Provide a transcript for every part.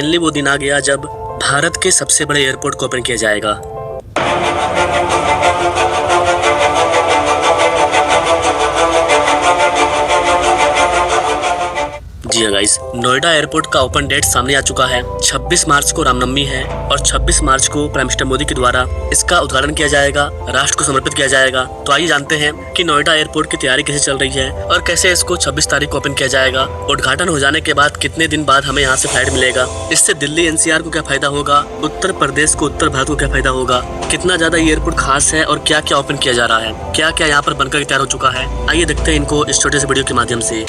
Finally वो दिन आ गया जब भारत के सबसे बड़े एयरपोर्ट को ओपन किया जाएगा। जी हाँ गाइस, नोएडा एयरपोर्ट का ओपन डेट सामने आ चुका है। 26 मार्च को रामनवमी है और 26 मार्च को प्राइम मिनिस्टर मोदी के द्वारा इसका उद्घाटन किया जाएगा, राष्ट्र को समर्पित किया जाएगा। तो आइए जानते हैं कि नोएडा एयरपोर्ट की तैयारी कैसे चल रही है और कैसे इसको 26 तारीख को ओपन किया जाएगा। उद्घाटन हो जाने के बाद कितने दिन बाद हमें यहाँ से फ्लाइट मिलेगा, इससे दिल्ली NCR को क्या फायदा होगा, उत्तर प्रदेश को, उत्तर भारत को क्या फायदा होगा, कितना ज्यादा एयरपोर्ट खास है और क्या क्या ओपन किया जा रहा है, क्या क्या यहाँ पर बनकर तैयार हो चुका है। आइए देखते हैं इनको इस छोटे से वीडियो के माध्यम से।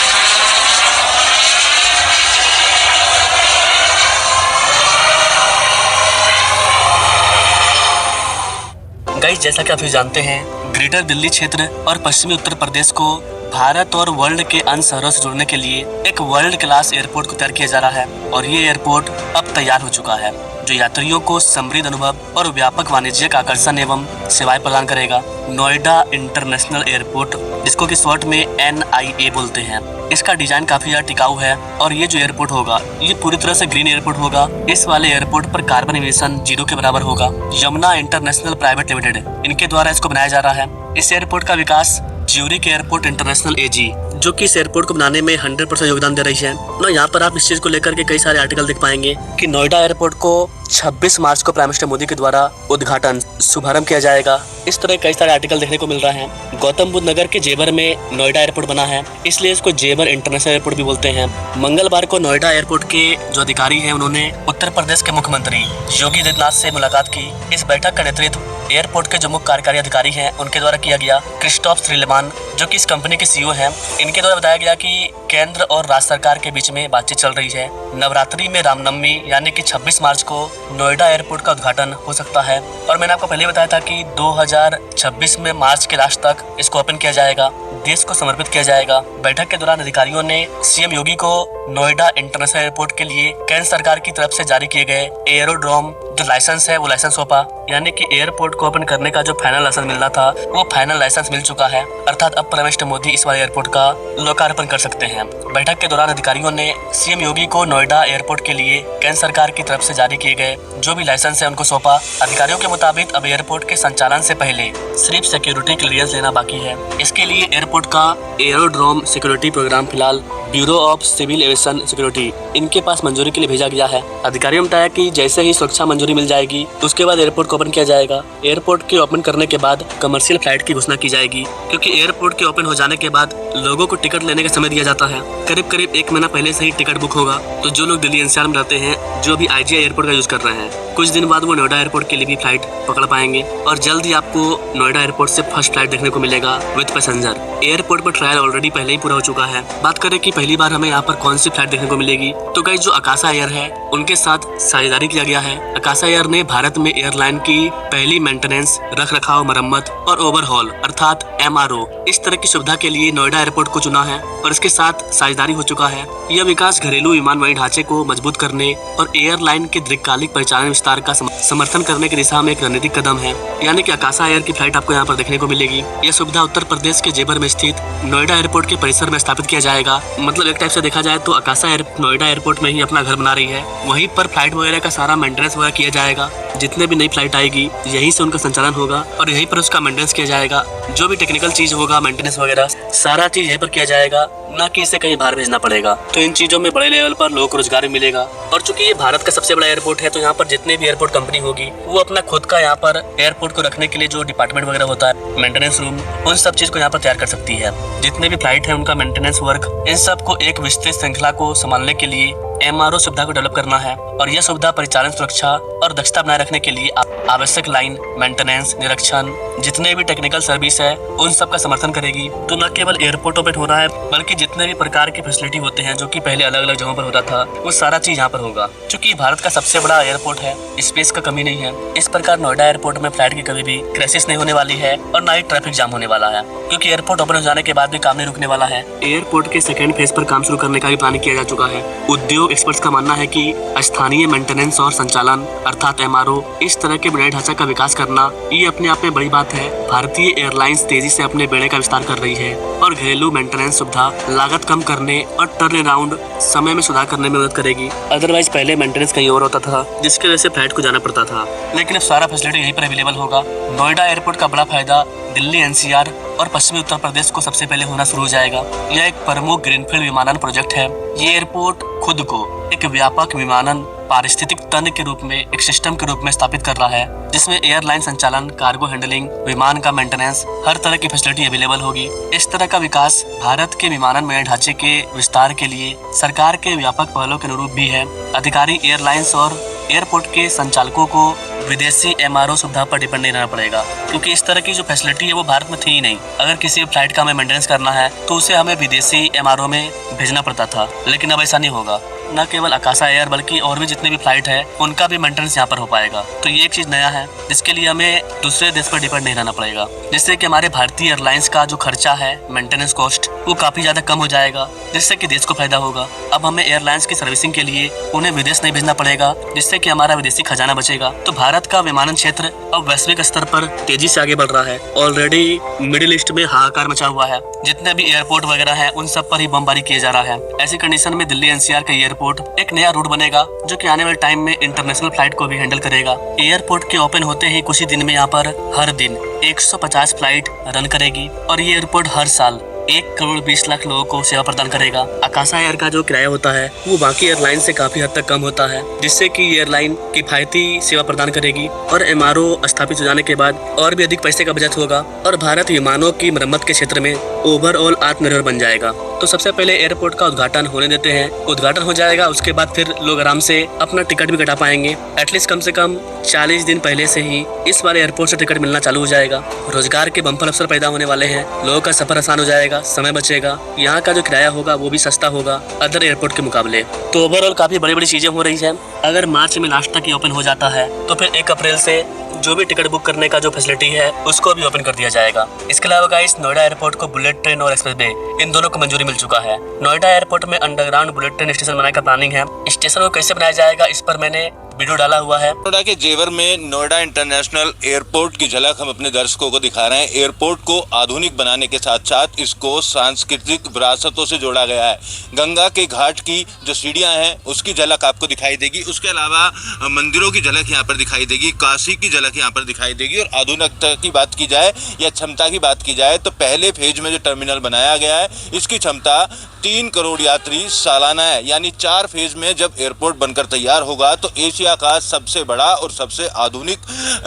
गाइस, जैसा कि आप जानते हैं, ग्रेटर दिल्ली क्षेत्र और पश्चिमी उत्तर प्रदेश को भारत और वर्ल्ड के अन्य शहरों से जोड़ने के लिए एक वर्ल्ड क्लास एयरपोर्ट को तैयार किया जा रहा है और ये एयरपोर्ट अब तैयार हो चुका है, जो यात्रियों को समृद्ध अनुभव और व्यापक वाणिज्यिक आकर्षण एवं सेवाएं प्रदान करेगा। नोएडा इंटरनेशनल एयरपोर्ट, जिसको कि शॉर्ट में NIA बोलते हैं, इसका डिजाइन काफी ज्यादा टिकाऊ है और ये जो एयरपोर्ट होगा ये पूरी तरह से ग्रीन एयरपोर्ट होगा। इस वाले एयरपोर्ट पर कार्बन इमिशन 0 के बराबर होगा। यमुना इंटरनेशनल प्राइवेट लिमिटेड, इनके द्वारा इसको बनाया जा रहा है। इस एयरपोर्ट का विकास ज्यूरिक एयरपोर्ट इंटरनेशनल AG, जो कि इस एयरपोर्ट को बनाने में 100% योगदान दे रही है ना। यहाँ पर आप इस चीज को लेकर के कई सारे आर्टिकल देख पाएंगे कि नोएडा एयरपोर्ट को 26 मार्च को प्राइम मिनिस्टर मोदी के द्वारा उद्घाटन शुभारंभ किया जाएगा। इस तरह कई सारे आर्टिकल देखने को मिल रहे हैं। गौतम बुद्ध नगर के जेवर में नोएडा एयरपोर्ट बना है, इसलिए इसको जेवर इंटरनेशनल एयरपोर्ट भी बोलते हैं। मंगलवार को नोएडा एयरपोर्ट के जो अधिकारी हैं उन्होंने उत्तर प्रदेश के मुख्यमंत्री योगी आदित्यनाथ से मुलाकात की। इस बैठक का नेतृत्व एयरपोर्ट के जो मुख्य कार्यकारी अधिकारी हैं उनके द्वारा किया गया। क्रिस्टोफ श्रीलेमान, जो कि इस कंपनी के CEO हैं, इनके द्वारा बताया गया कि केंद्र और राज्य सरकार के बीच में बातचीत चल रही है। नवरात्रि में रामनवमी यानी कि 26 मार्च को नोएडा एयरपोर्ट का उद्घाटन हो सकता है और मैंने आपको पहले बताया था कि 2026 में मार्च के लास्ट तक इसको ओपन किया जाएगा, देश को समर्पित किया जाएगा। बैठक के दौरान अधिकारियों ने CM योगी को नोएडा इंटरनेशनल एयरपोर्ट के लिए केंद्र सरकार की तरफ से जारी किए गए एयरोड्रोम जो लाइसेंस है वो लाइसेंस सौंपा, यानी कि एयरपोर्ट को ओपन करने का जो फाइनल लाइसेंस मिलना था वो फाइनल लाइसेंस मिल चुका है। अर्थात अब प्राइम मिनिस्टर मोदी इस वाले एयरपोर्ट का लोकार्पण कर सकते हैं। बैठक के दौरान अधिकारियों ने CM योगी को नोएडा एयरपोर्ट के लिए केंद्र सरकार की तरफ से जारी किए गए जो भी लाइसेंस है उनको सौंपा। अधिकारियों के मुताबिक अब एयरपोर्ट के संचालन से पहले सिर्फ सिक्योरिटी क्लियरेंस लेना बाकी है। इसके लिए एयरपोर्ट का एयरोड्रोम सिक्योरिटी प्रोग्राम फिलहाल bureau of civil aviation security, इनके पास मंजूरी के लिए भेजा गया है। अधिकारियों ने बताया कि जैसे ही सुरक्षा मंजूरी मिल जाएगी उसके बाद एयरपोर्ट को ओपन किया जाएगा। एयरपोर्ट के ओपन करने के बाद कमर्शियल फ्लाइट की घोषणा की जाएगी, क्योंकि एयरपोर्ट के ओपन हो जाने के बाद लोगों को टिकट लेने का समय दिया जाता है। करीब करीब 1 महीना पहले से ही टिकट बुक होगा। तो जो लोग दिल्ली NCR में रहते हैं, जो भी IGI एयरपोर्ट का यूज कर रहे हैं, कुछ दिन बाद वो नोएडा एयरपोर्ट के लिए भी फ्लाइट पकड़ पाएंगे और जल्द ही आपको नोएडा एयरपोर्ट से फर्स्ट फ्लाइट देखने को मिलेगा विद पैसेंजर। एयरपोर्ट पर ट्रायल ऑलरेडी पहले ही पूरा हो चुका है। बात करें कि पहली बार हमें यहाँ पर कौन सी फ्लाइट देखने को मिलेगी, तो गाइस जो आकाशा एयर है उनके साथ साझेदारी किया गया है। आकाशा एयर ने भारत में एयरलाइन की पहली मेंटेनेंस, रख रखाव, मरम्मत और ओवरहॉल अर्थात MRO इस तरह की सुविधा के लिए नोएडा एयरपोर्ट को चुना है और इसके साथ साझेदारी हो चुका है। यह विकास घरेलू विमानवाही ढांचे को मजबूत करने और एयरलाइन के दीर्घकालिक परिचालन विस्तार का समर्थन करने की दिशा में एक रणनीतिक कदम है। यानी कि आकाशा एयर की फ्लाइट आपको यहाँ पर देखने को मिलेगी। यह सुविधा उत्तर प्रदेश के जेवर में स्थित नोएडा एयरपोर्ट के परिसर में स्थापित किया जाएगा। मतलब एक टाइप से देखा जाए तो आकाशा एयर नोएडा एयरपोर्ट में ही अपना घर बना रही है। वहीं पर फ्लाइट वगैरह का सारा मेंटेनेंस वगैरह किया जाएगा। जितने भी नई फ्लाइट आएगी यहीं से उनका संचालन होगा और यहीं पर उसका मेंटेनेंस किया जाएगा। जो भी टेक्निकल चीज होगा, मेंटेनेंस वगैरह सारा चीज यहीं पर किया जाएगा, ना कि इसे कहीं बाहर भेजना पड़ेगा। तो इन चीजों में बड़े लेवल पर लोगों को रोजगार मिलेगा। और चूंकि ये भारत का सबसे बड़ा एयरपोर्ट है तो यहाँ पर जितने भी एयरपोर्ट कंपनी होगी वो अपना खुद का यहाँ पर एयरपोर्ट को रखने के लिए जो डिपार्टमेंट वगैरह होता है, मेंटेनेंस रूम, उन सब चीज को यहाँ पर तैयार कर सकती है। जितने भी फ्लाइट है उनका मेंटेनेंस वर्क, इन सब को एक विस्तृत श्रृंखला को संभालने के लिए MRO सुविधा को डेवलप करना है और यह सुविधा परिचालन सुरक्षा और दक्षता बनाए रखने के लिए आवश्यक लाइन मेंटेनेंस, निरीक्षण, जितने भी टेक्निकल सर्विस है उन सब का समर्थन करेगी। तो न केवल एयरपोर्ट ओपन हो रहा है बल्कि जितने भी प्रकार की फैसिलिटी होते हैं जो कि पहले अलग अलग जगहों पर होता था वो सारा चीज यहाँ पर होगा। चूंकि भारत का सबसे बड़ा एयरपोर्ट है, स्पेस का कमी नहीं है। इस प्रकार नोएडा एयरपोर्ट में फ्लाइट की कभी भी क्राइसिस नहीं होने वाली है और ना ही ट्रैफिक जाम होने वाला है, क्योंकि एयरपोर्ट ओपन हो जाने के बाद भी काम नहीं रुकने वाला है। एयरपोर्ट के सेकेंड फेज पर काम शुरू करने का भी प्लान किया जा चुका है। उद्योग लोग एक्सपर्ट्स का मानना है कि स्थानीय मेंटेनेंस और संचालन अर्थात MRO इस तरह के बुनियादी ढांचा का विकास करना ये अपने आप में बड़ी बात है। भारतीय एयरलाइंस तेजी से अपने बेड़े का विस्तार कर रही है और घरेलू मेंटेनेंस सुविधा लागत कम करने और टर्न अराउंड समय में सुधार करने में मदद करेगी। अदरवाइज पहले मेंटेनेंस कहीं और होता था जिसकी वजह से फ्लाइट को जाना पड़ता था, लेकिन अब सारा फैसिलिटी यहीं पर अवेलेबल होगा। नोएडा एयरपोर्ट का बड़ा फायदा दिल्ली NCR और पश्चिमी उत्तर प्रदेश को सबसे पहले होना शुरू हो जाएगा। यह एक प्रमुख ग्रीनफील्ड विमानन प्रोजेक्ट है। ये एयरपोर्ट खुद को एक व्यापक विमानन पारिस्थितिक तंत्र के रूप में एक सिस्टम के रूप में स्थापित कर रहा है, जिसमें एयरलाइन संचालन, कार्गो हैंडलिंग, विमान का मेंटेनेंस, हर तरह की फैसिलिटी अवेलेबल होगी। इस तरह का विकास भारत के विमानन में ढांचे के विस्तार के लिए सरकार के व्यापक पहलों के अनुरूप भी है। अधिकारी एयरलाइंस और एयरपोर्ट के संचालकों को विदेशी MRO सुविधा पर डिपेंड नहीं रहना पड़ेगा, क्योंकि इस तरह की जो फैसिलिटी है वो भारत में थी ही नहीं। अगर किसी फ्लाइट का हमें मेंटेनेंस करना है तो उसे हमें विदेशी MRO में भेजना पड़ता था, लेकिन अब ऐसा नहीं होगा। न केवल आकाशा एयर बल्कि और भी जितने भी फ्लाइट है उनका भी मेंटेनेंस यहाँ पर हो पाएगा। तो ये एक चीज नया है जिसके लिए हमें दूसरे देश पर डिपेंड नहीं रहना पड़ेगा, जिससे कि हमारे भारतीय एयरलाइंस का जो खर्चा है मेंटेनेंस कॉस्ट वो काफी ज्यादा कम हो जाएगा, जिससे कि देश को फायदा होगा। अब हमें एयरलाइंस की सर्विसिंग के लिए उन्हें विदेश नहीं भेजना पड़ेगा, जिससे कि हमारा विदेशी खजाना बचेगा। तो भारत का विमानन क्षेत्र अब वैश्विक स्तर पर तेजी से आगे बढ़ रहा है। ऑलरेडी मिडिल ईस्ट में हाहाकार मचा हुआ है, जितने भी एयरपोर्ट वगैरह है उन सब पर ही बमबारी किया जा रहा है। ऐसी कंडीशन में दिल्ली NCR का एयरपोर्ट एक नया रूट बनेगा जो कि आने वाले टाइम में इंटरनेशनल फ्लाइट को भी हैंडल करेगा। एयरपोर्ट के ओपन होते ही कुछ ही दिन में यहाँ पर हर दिन 150 फ्लाइट रन करेगी और ये एयरपोर्ट हर साल 1,20,00,000 लोगों को सेवा प्रदान करेगा। आकाशा एयर का जो किराया होता है वो बाकी एयरलाइन से काफी हद तक कम होता है, जिससे कि एयरलाइन किफायती सेवा प्रदान करेगी और MRO स्थापित हो जाने के बाद और भी अधिक पैसे का बचत होगा और भारत विमानों की मरम्मत के क्षेत्र में ओवरऑल आत्मनिर्भर बन जाएगा। तो सबसे पहले एयरपोर्ट का उद्घाटन होने देते हैं। उद्घाटन हो जाएगा, उसके बाद फिर लोग आराम से अपना टिकट भी कटा पाएंगे। एटलीस्ट कम से कम 40 दिन पहले से ही इस बार एयरपोर्ट से टिकट मिलना चालू हो जाएगा। रोजगार के बम्पर अवसर पैदा होने वाले हैं, लोगों का सफर आसान हो जाएगा, समय बचेगा, यहाँ का जो किराया होगा वो भी सस्ता होगा अदर एयरपोर्ट के मुकाबले। तो ओवरऑल काफी बड़ी बड़ी चीजें हो रही है। अगर मार्च में लास्ट तक ही ओपन हो जाता है तो फिर 1 अप्रैल से जो भी टिकट बुक करने का जो फैसिलिटी है उसको भी ओपन कर दिया जाएगा। इसके अलावा गाइस नोएडा एयरपोर्ट को बुलेट ट्रेन और एक्सप्रेस वे इन दोनों को मंजूरी मिल चुका है। नोएडा एयरपोर्ट में अंडरग्राउंड बुलेट ट्रेन स्टेशन बनाने का प्लानिंग है। स्टेशन को कैसे बनाया जाएगा इस पर मैंने वीडियो डाला हुआ है। नोएडा के जेवर में नोएडा इंटरनेशनल एयरपोर्ट की झलक हम अपने दर्शकों को दिखा रहे हैं। एयरपोर्ट को आधुनिक बनाने के साथ साथ इसको सांस्कृतिक विरासतों से जोड़ा गया है। गंगा के घाट की जो सीढ़ियां हैं उसकी झलक आपको दिखाई देगी। उसके अलावा मंदिरों की झलक यहाँ पर दिखाई देगी, काशी की झलक यहाँ पर दिखाई देगी। और आधुनिकता की बात की जाए या क्षमता की बात की जाए तो पहले फेज में जो टर्मिनल बनाया गया है इसकी क्षमता 3 करोड़ यात्री सालाना है। यानी 4 फेज में जब एयरपोर्ट बनकर तैयार होगा तो एशिया का सबसे बड़ा और सबसे आधुनिक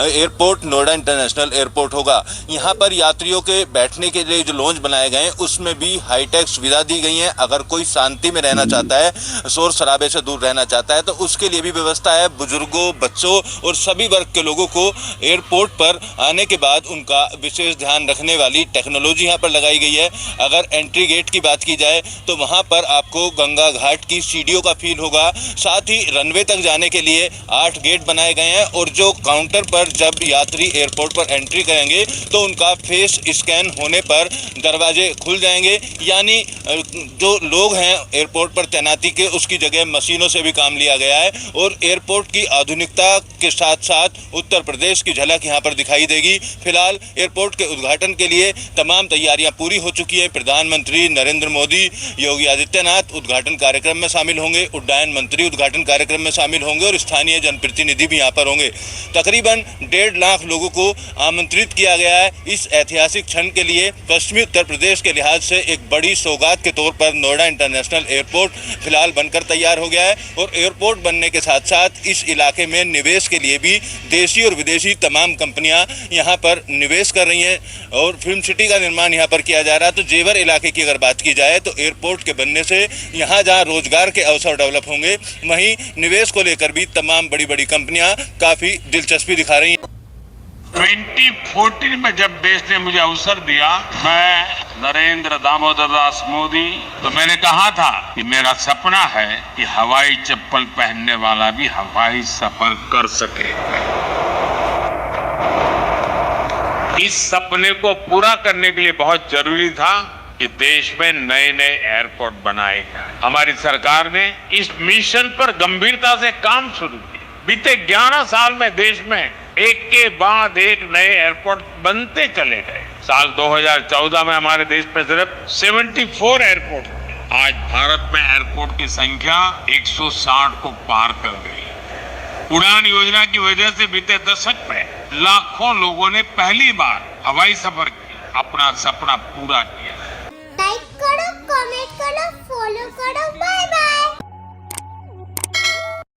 एयरपोर्ट नोएडा इंटरनेशनल एयरपोर्ट होगा। यहाँ पर यात्रियों के बैठने के लिए जो लॉन्च बनाए गए हैं उसमें भी हाईटेक सुविधा दी गई है। अगर कोई शांति में रहना चाहता है, शोर शराबे से दूर रहना चाहता है तो उसके लिए भी व्यवस्था है। बुजुर्गों, बच्चों और सभी वर्ग के लोगों को एयरपोर्ट पर आने के बाद उनका विशेष ध्यान रखने वाली टेक्नोलॉजी यहाँ पर लगाई गई है। अगर एंट्री गेट की बात की जाए तो वहाँ पर आपको गंगा घाट की सीढ़ियों का फील होगा। साथ ही रनवे तक जाने के लिए 8 गेट बनाए गए हैं और जो काउंटर पर जब यात्री एयरपोर्ट पर एंट्री करेंगे तो उनका फेस स्कैन होने पर दरवाजे खुल जाएंगे। यानी जो लोग हैं एयरपोर्ट पर तैनाती के उसकी जगह मशीनों से भी काम लिया गया है। और एयरपोर्ट की आधुनिकता के साथ साथ उत्तर प्रदेश की झलक यहाँ पर दिखाई देगी। फिलहाल एयरपोर्ट के उद्घाटन के लिए तमाम तैयारियां पूरी हो चुकी है। प्रधानमंत्री नरेंद्र मोदी, योगी आदित्यनाथ उद्घाटन कार्यक्रम में शामिल होंगे, उड्डयन मंत्री उद्घाटन कार्यक्रम में शामिल होंगे और स्थानीय जनप्रतिनिधि भी यहाँ पर होंगे। तकरीबन 1.5 लाख लोगों को आमंत्रित किया गया है। इस ऐतिहासिक क्षण के लिए पश्चिमी उत्तर प्रदेश के लिहाज से एक बड़ी सौगात के तौर पर नोएडा इंटरनेशनल एयरपोर्ट फिलहाल बनकर तैयार हो गया है। और एयरपोर्ट बनने के साथ साथ इस इलाके में निवेश के लिए भी देशी और विदेशी तमाम कंपनियां यहाँ पर निवेश कर रही हैं और फिल्म सिटी का निर्माण यहाँ पर किया जा रहा है। तो जेवर इलाके की अगर बात की जाए तो एयरपोर्ट के बनने से यहाँ जहाँ रोजगार के अवसर डेवलप होंगे वहीं निवेश को लेकर भी तमाम बड़ी बड़ी कंपनियां काफी दिलचस्पी दिखा रही हैं। 2014 में जब देश ने मुझे अवसर दिया, मैं नरेंद्र दामोदर दास मोदी, तो मैंने कहा था कि मेरा सपना है कि हवाई चप्पल पहनने वाला भी हवाई सफर कर सके। इस सपने को पूरा करने के लिए बहुत जरूरी था कि देश में नए नए एयरपोर्ट बनाए जाएं। हमारी सरकार ने इस मिशन पर गंभीरता से काम शुरू किया। बीते 11 साल में देश में एक के बाद एक नए एयरपोर्ट बनते चले गए। साल 2014 में हमारे देश में सिर्फ 74 एयरपोर्ट थे। आज भारत में एयरपोर्ट की संख्या 160 को पार कर गई। उड़ान योजना की वजह से बीते दशक में लाखों लोगों ने पहली बार हवाई सफर किया, अपना सपना पूरा किया। लाइक करो, कमेंट करो, फॉलो करो।